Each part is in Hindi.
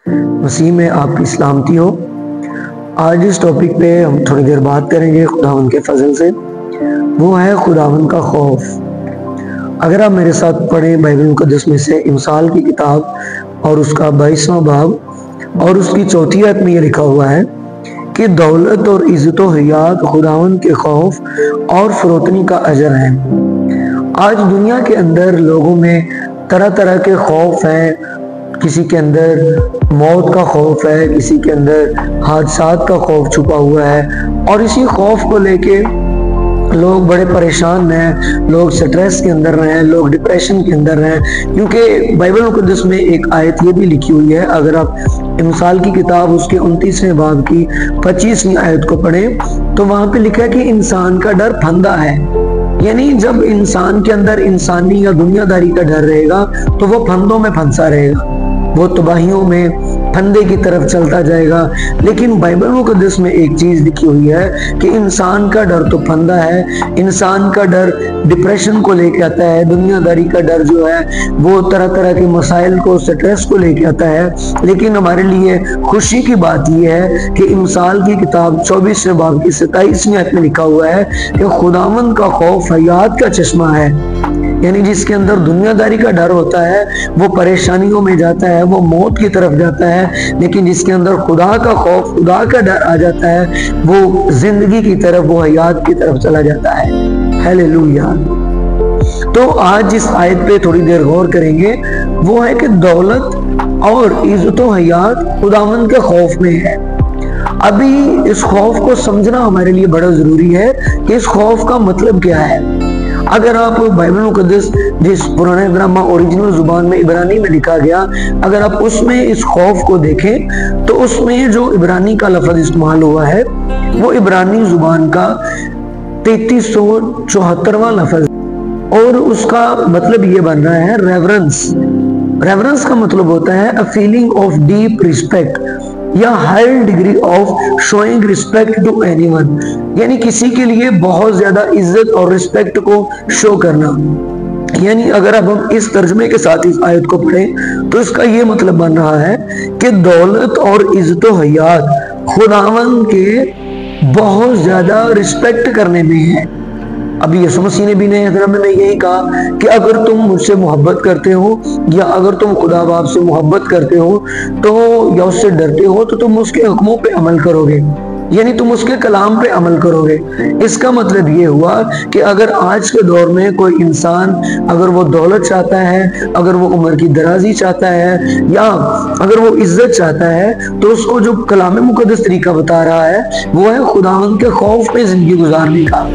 मसीह में आपकी सलामती हो। आज इस टॉपिक पे हम थोड़ी देर बात करेंगे खुदावन के फजल से। वो है खुदावन का खौफ। अगर आप मेरे साथ पढ़ें बाइबल मुकद्दस में से इमसाल की किताब और उसका 22वां बाब और उसकी 4थी आयत में ये लिखा हुआ है कि दौलत और इज्जत व हयात खुदावन के खौफ और फरोतनी का अजर है। आज दुनिया के अंदर लोगों में तरह तरह के खौफ हैं। किसी के अंदर मौत का खौफ है, किसी के अंदर हादसात का खौफ छुपा हुआ है और इसी खौफ को लेके लोग बड़े परेशान हैं, लोग स्ट्रेस के अंदर हैं, लोग डिप्रेशन के अंदर हैं। क्योंकि बाइबल मुकद्दस में एक आयत ये भी लिखी हुई है, अगर आप इमसाल की किताब उसके 29वें बाब की 25वीं आयत को पढ़ें तो वहां पे लिखा है कि इंसान का डर फंदा है। यानी जब इंसान के अंदर इंसानी या दुनियादारी का डर रहेगा तो वो फंदों में फंसा रहेगा, वो तबाहियों में फंदे की तरफ चलता जाएगा। लेकिन बाइबल मुकद्दस में एक चीज लिखी हुई है कि इंसान का डर तो फंदा है, इंसान का डर डिप्रेशन को लेके आता है, दुनियादारी का डर जो है वो तरह तरह के मसाइल को, स्ट्रेस को लेके आता है। लेकिन हमारे लिए खुशी की बात यह है कि इमसाल की किताब 24वें बाब की 27वीं आयत में लिखा हुआ है कि खुदावंद का खौफ हयात का चश्मा है। यानी जिसके अंदर दुनियादारी का डर होता है वो परेशानियों में जाता है, वो मौत की तरफ जाता है। लेकिन जिसके अंदर खुदा का खौफ, खुदा का डर आ जाता है वो जिंदगी की तरफ, वो हयात की तरफ चला जाता है। हालेलुया। तो आज जिस आयत पे थोड़ी देर गौर करेंगे वो है कि दौलत और इज्जत व हयात खुदावंद के खौफ में है। अभी इस खौफ को समझना हमारे लिए बड़ा जरूरी है कि इस खौफ का मतलब क्या है। अगर आप बाइबल मुकद्दस जिस पुराने ग्रामा ओरिजिनल जुबान में इब्रानी में लिखा गया, अगर आप उसमें इस खौफ को देखें तो उसमें जो इब्रानी का लफ्ज इस्तेमाल हुआ है वो इब्रानी जुबान का 3374वां लफ्ज और उसका मतलब ये बन रहा है रेवरेंस। रेवरेंस का मतलब होता है a feeling of deep respect या high degree of showing respect to anyone, यानी किसी के लिए बहुत ज्यादा इज्जत और रिस्पेक्ट को शो करना। यानी अगर अब हम इस तर्जमे के साथ इस आयत को पढ़ें तो इसका ये मतलब बन रहा है कि दौलत और इज्जत व हयात खुदावंद के बहुत ज्यादा रिस्पेक्ट करने में है। अभी यीशु मसीह ने भी नए धर्म में यही कहा कि अगर तुम मुझसे मोहब्बत करते हो या अगर तुम खुदा बाप से मोहब्बत करते हो तो या उससे डरते हो तो तुम उसके हुक्मों पे अमल करोगे, यानी तुम उसके कलाम पे अमल करोगे। इसका मतलब ये हुआ कि अगर आज के दौर में कोई इंसान अगर वो दौलत चाहता है, अगर वो उम्र की दराजी चाहता है या अगर वो इज्जत चाहता है तो उसको जो कलाम मुकद्दस तरीका बता रहा है वो है खुदावंद के खौफ पे जिंदगी गुजारने का।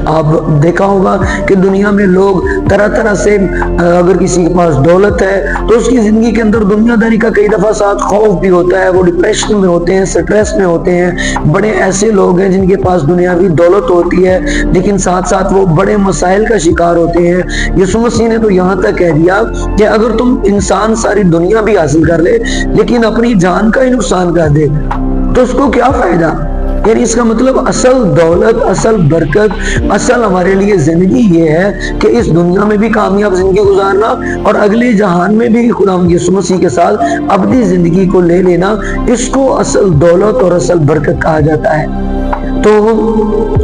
आप देखा होगा कि दुनिया में लोग तरह तरह से, अगर किसी के पास दौलत है तो उसकी जिंदगी के अंदर दुनियादारी का कई दफा साथ खौफ भी होता है, वो डिप्रेशन में होते हैं, स्ट्रेस में होते हैं। बड़े ऐसे लोग हैं जिनके पास दुनियावी दौलत होती है लेकिन साथ साथ वो बड़े मसाइल का शिकार होते हैं। यीशु मसीह ने तो यहाँ तक कह दिया कि अगर तुम इंसान सारी दुनिया भी हासिल कर ले लेकिन अपनी जान का ही नुकसान कर दे तो उसको क्या फायदा। यानी इसका मतलब असल दौलत, असल बरकत, असल हमारे लिए जिंदगी ये है कि इस दुनिया में भी कामयाब जिंदगी गुजारना और अगले जहान में भी खुदा यीशु मसीह के साथ अपनी जिंदगी को ले लेना, इसको असल दौलत और असल बरकत कहा जाता है। तो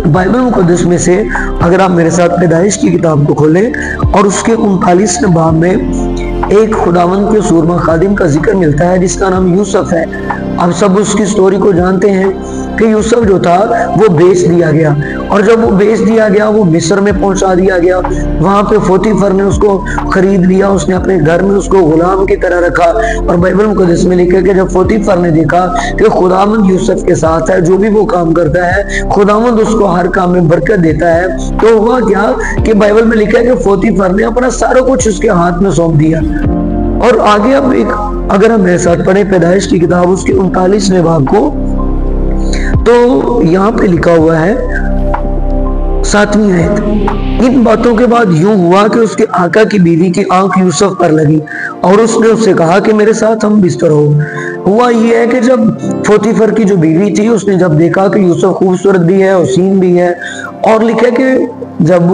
बाइबल मुकद्दस में से अगर आप मेरे साथ पैदाइश की किताब को खोलें और उसके 39वें बाब में एक खुदावंद के सूरमा खादिम का जिक्र मिलता है जिसका नाम यूसुफ है। आप सब उसकी स्टोरी को जानते हैं कि यूसुफ जो था वो बेच दिया गया और जब वो बेच दिया गया वो मिस्र में पहुंचा दिया गया। वहां पे पोतीफर ने उसको खरीद लिया, उसने अपने घर में उसको गुलाम की तरह रखा। और बाइबल मुकद्दस में लिखा कि जब पोतीफर ने देखा कि खुदावंद यूसुफ के साथ है, जो भी वो काम करता है खुदावंद उसको हर काम में बरकत देता है, तो हुआ क्या कि बाइबल में लिखा है कि पोतीफर ने अपना सारा कुछ उसके हाथ में सौंप दिया। और आगे अब एक अगर हम मेरे साथ पढ़े पैदाइश की किताब उसके 39वें बाब को तो यहाँ पे लिखा हुआ है 7वीं आयत। इन बातों के बाद यूं हुआ कि उसके आका की बीवी की आंख यूसुफ पर लगी और उसने उससे कहा कि मेरे साथ हम बिस्तर हो। हुआ ये है कि जब पोतीफर की जो बीवी थी उसने जब देखा कि यूसुफ खूबसूरत भी है, हसीन भी है, और लिखा कि जब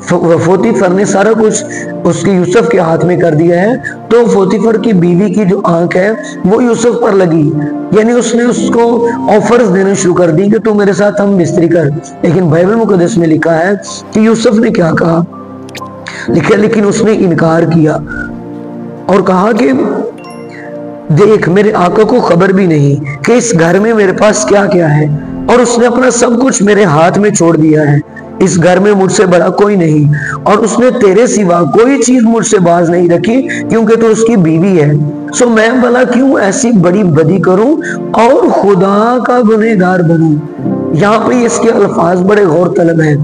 पोतीफर ने सारा कुछ उसके यूसुफ के हाथ में कर दिया है, तो पोतीफर की बीवी की जो आंख है वो यूसुफ पर लगी, यानी उसने उसको ऑफर्स देने शुरू कर दी कि तू मेरे साथ हम मिस्त्री कर। लेकिन बाइबल मुकद्दस में लिखा है कि यूसुफ ने क्या कहा, लिखा लेकिन उसने इनकार किया और कहा कि देख, मेरे आका को खबर भी नहीं कि इस घर में मेरे पास क्या क्या है, और उसने अपना सब कुछ मेरे हाथ में छोड़ दिया है। इस घर में मुझसे बड़ा कोई नहीं, और उसने तेरे सिवा कोई चीज मुझसे बाज नहीं रखी, क्योंकि तू उसकी बीवी है। सो मैं भला क्यों ऐसी बड़ी बदी करूं और खुदा का गुनहगार बनूं। यहाँ पे इसके अल्फाज बड़े गौर तलब हैं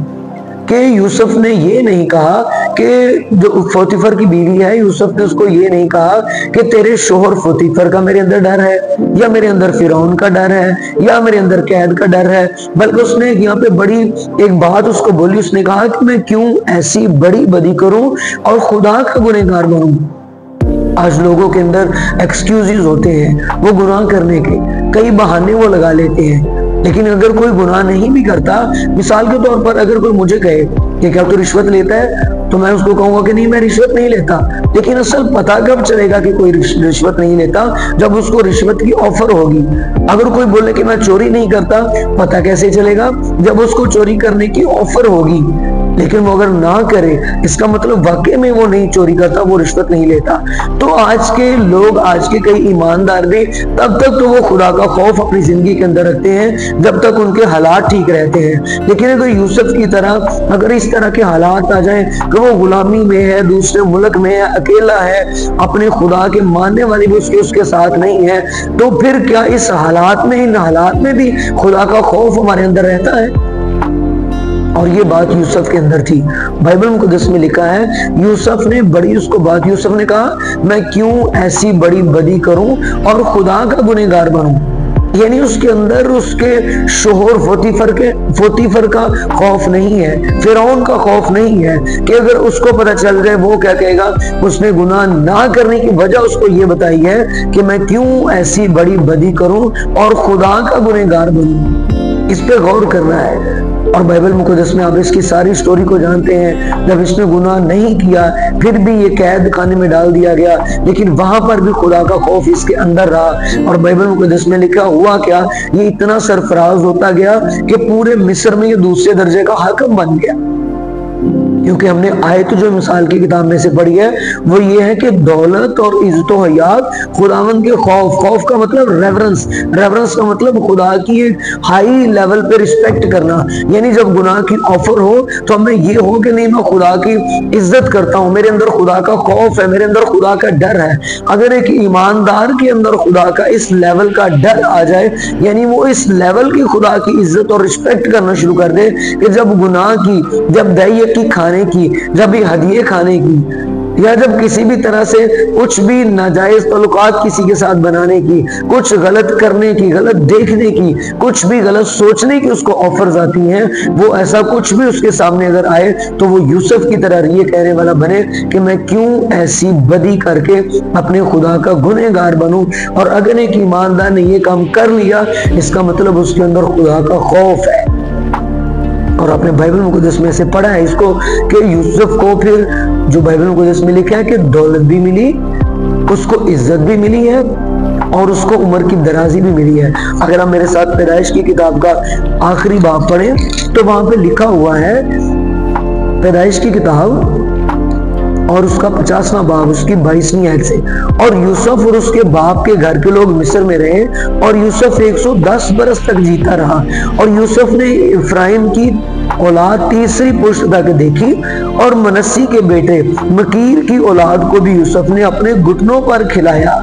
कि यूसुफ ने ये नहीं कहा कि जो पोतीफर की बीवी है, यूसुफ ने उसको ये नहीं कहा कि तेरे शोहर पोतीफर का मेरे अंदर डर है, या मेरे अंदर फिरौन का डर है, या मेरे अंदर कैद का डर है, बल्कि उसने यहाँ पे बड़ी एक बात उसको बोली। उसने कहा कि मैं क्यों ऐसी बड़ी बदी करूं और खुदा का गुनहगार बनूं। आज लोगों के अंदर एक्सक्यूजेस होते हैं वो गुनाह करने के, कई बहाने वो लगा लेते हैं। लेकिन अगर कोई गुनाह नहीं भी करता, मिसाल के तौर पर अगर कोई मुझे कहे कि क्या तू रिश्वत लेता है, तो मैं उसको कहूंगा कि नहीं, मैं रिश्वत नहीं लेता। लेकिन असल पता कब चलेगा कि कोई रिश्वत नहीं लेता, जब उसको रिश्वत की ऑफर होगी। अगर कोई बोले कि मैं चोरी नहीं करता, पता कैसे चलेगा, जब उसको चोरी करने की ऑफर होगी। लेकिन वो अगर ना करे, इसका मतलब वाकई में वो नहीं चोरी करता, वो रिश्वत नहीं लेता। तो आज के लोग, आज के कई ईमानदार भी तब तक तो वो खुदा का खौफ अपनी जिंदगी के अंदर रखते हैं जब तक उनके हालात ठीक रहते हैं। लेकिन अगर यूसुफ की तरह अगर इस तरह के हालात आ जाएं कि वो गुलामी में है, दूसरे मुल्क में है, अकेला है, अपने खुदा के मानने वाले भी उसके साथ नहीं है, तो फिर क्या इस हालात में, इन हालात में भी खुदा का खौफ हमारे अंदर रहता है? और ये बात यूसुफ के अंदर थी। बाइबल मुकद्दस में लिखा है यूसुफ ने बड़ी उसको बात, यूसुफ ने कहा मैं क्यों ऐसी बड़ी बदी करूं और खुदा का गुनहगार बनूं। यानी उसके अंदर उसके शोहर पोतीफर का खौफ नहीं है, फिरौन का खौफ नहीं है कि अगर उसको पता चल जाए वो क्या कहेगा। उसने गुनाह ना करने की वजह उसको ये बताई है कि मैं क्यों ऐसी बड़ी बदी करूं और खुदा का गुनहगार बनूं। इस पे गौर करना है। और बाइबल मुकद्दस में आप इसकी सारी स्टोरी को जानते हैं। जब इसने गुनाह नहीं किया, फिर भी ये कैद खाने में डाल दिया गया, लेकिन वहां पर भी खुदा का खौफ इसके अंदर रहा। और बाइबल मुकद्दस में लिखा हुआ क्या, ये इतना सरफराज होता गया कि पूरे मिस्र में ये दूसरे दर्जे का हाकिम बन गया। क्योंकि हमने आयत जो मिसाल की किताब में से पढ़ी है वो ये है कि दौलत और इज्जत व हयात खुदावंद के खौफ, खौफ का मतलब रेवरेंस, रेवरेंस का मतलब खुदा की एक हाई लेवल पे रिस्पेक्ट करना। यानी जब गुनाह की ऑफर हो तो हमें ये हो कि नहीं, मैं खुदा की इज्जत करता हूँ, मेरे अंदर खुदा का खौफ है, मेरे अंदर खुदा का डर है। अगर एक ईमानदार के अंदर खुदा का इस लेवल का डर आ जाए, यानी वो इस लेवल की खुदा की इज्जत और रिस्पेक्ट करना शुरू कर दे कि जब गुनाह की, जब दही की खाने की, जब ये हदिये खाने की, या जब किसी भी तरह से कुछ भी नाजायज ताल्लुकात किसी के साथ बनाने की, कुछ गलत करने की, गलत देखने की, कुछ भी गलत सोचने की उसको ऑफर्स आती हैं, वो ऐसा कुछ भी उसके सामने अगर आए तो वो यूसुफ की तरह ये कहने वाला बने कि मैं क्यों ऐसी बदी करके अपने खुदा का गुनहगार बनूं। और अगर एक ईमानदार ने ये काम कर लिया, इसका मतलब उसके अंदर खुदा का खौफ है। और आपने बाइबल मुकद्दस में से पढ़ा है इसको कि यूसुफ को फिर जो बाइबल मुकद्दस में लिखा है कि दौलत भी मिली, उसको इज्जत भी मिली है और उसको उम्र की दराजी भी मिली है। अगर आप मेरे साथ पैदाइश की किताब का आखिरी बाब पढ़ें तो वहां पे लिखा हुआ है, पैदाइश की किताब और उसका 50वां बाब, उसकी 22वीं आयत से, और यूसुफ और उसके बाप के घर के लोग मिस्र में रहे और यूसुफ 110 बरस तक जीता रहा। और यूसुफ ने इफ्राइम की औलाद तीसरी पुश्त तक देखी और मनस्सी के बेटे मकीर की औलाद को भी यूसुफ ने अपने घुटनों पर खिलाया।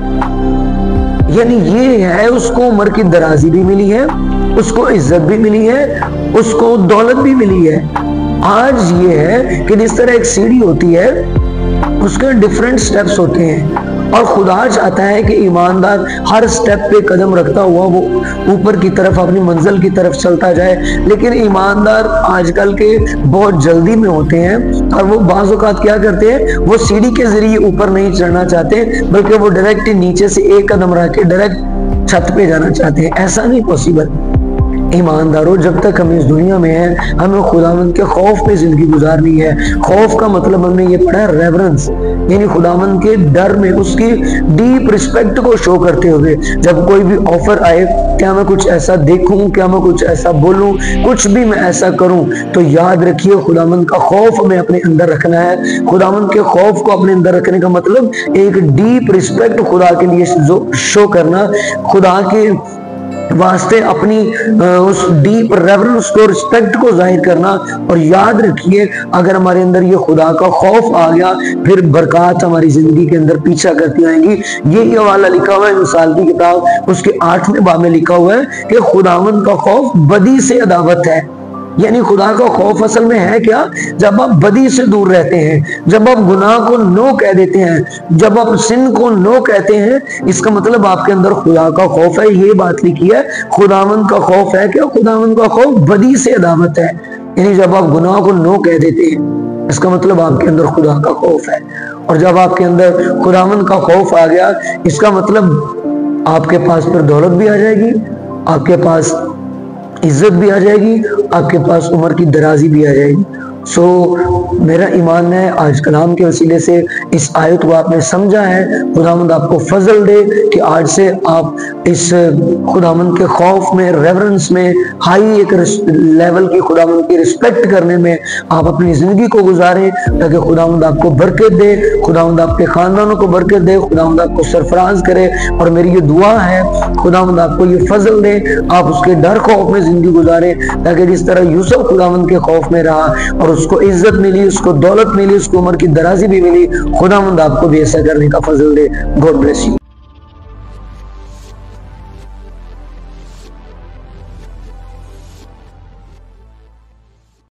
यानी ये है, उसको उम्र की दराजी भी मिली है, उसको इज्जत भी मिली है, उसको दौलत भी मिली है। आज ये है कि जिस तरह एक सीढ़ी होती है उसके डिफरेंट स्टेप्स होते हैं, और खुदा चाहता है कि ईमानदार हर स्टेप पे कदम रखता हुआ वो ऊपर की तरफ, अपनी मंजिल की तरफ चलता जाए। लेकिन ईमानदार आजकल के बहुत जल्दी में होते हैं और वो बाज़ औक़ात क्या करते हैं, वो सीढ़ी के जरिए ऊपर नहीं चढ़ना चाहते, बल्कि वो डायरेक्ट नीचे से एक कदम रख के डायरेक्ट छत पे जाना चाहते हैं। ऐसा नहीं पॉसिबल। ईमानदारों, जब तक हम इस दुनिया में हैं हमें खुदावंद के खौफ में जिंदगी गुजारनी है। खौफ का मतलब हमने ये पढ़ा है रेवरेंस, यानी खुदावंद के डर में उसकी डीप रिस्पेक्ट को शो करते हुए जब कोई भी ऑफर आए, क्या मैं कुछ ऐसा देखूं, क्या मैं कुछ ऐसा बोलूं, कुछ भी मैं ऐसा करूं, तो याद रखिए खुदावंद का खौफ हमें अपने अंदर रखना है। खुदावंद के खौफ को अपने अंदर रखने का मतलब एक डीप रिस्पेक्ट खुदा के लिए शो करना, खुदा के वास्ते अपनी उस डीप रेवरेंस को, रिस्पेक्ट को जाहिर करना। और याद रखिए अगर हमारे अंदर ये खुदा का खौफ आ गया फिर बरकत हमारी जिंदगी के अंदर पीछा करती आएंगी। ये हवाला लिखा हुआ है मिसाल की किताब उसके 8वें बाब में लिखा हुआ है कि खुदावंद का खौफ बदी से अदावत है। यानी खुदा का खौफ असल में है क्या? जब आप बदी से दूर रहते हैं, जब आप गुनाह को नो कह देते हैं, जब आप सिन को नो कहते हैं, इसका मतलब आपके अंदर खुदा का खौफ है। ये बात लिखी है खुदावंद का खौफ है क्या? खुदावंद का खौफ बदी से अदावत है। यानी जब आप गुनाह को नो कह देते हैं इसका मतलब आपके अंदर खुदा का खौफ है। और जब आपके अंदर खुदावंद का खौफ आ गया इसका मतलब आपके पास फिर दौलत भी आ जाएगी, आपके पास इज्जत भी आ जाएगी, आपके पास उम्र की दराजी भी आ जाएगी। मेरा ईमान है आज कलाम के वसीले से इस आयत को आपने समझा है। खुदावंद आपको फजल दे कि आज से आप इस खुदावंद के खौफ में, रेवरेंस में, हाई एक लेवल की खुदावंद की रिस्पेक्ट करने में आप अपनी जिंदगी को गुजारें, ताकि खुदावंद आपको बरकत दे, खुदावंद आपके खानदानों को बरकत दे, खुदावंद आपको सरफराज करे। और मेरी ये दुआ है खुदावंद आपको ये फजल दे, आप उसके डर खौफ में जिंदगी गुजारें, ताकि जिस तरह यूसुफ खुदावंद के खौफ में रहा और उसको इज्जत मिली, उसको दौलत मिली, उसको उम्र की दराजी भी मिली, खुदावंद आपको भी ऐसा करने का फजल दे। God bless you.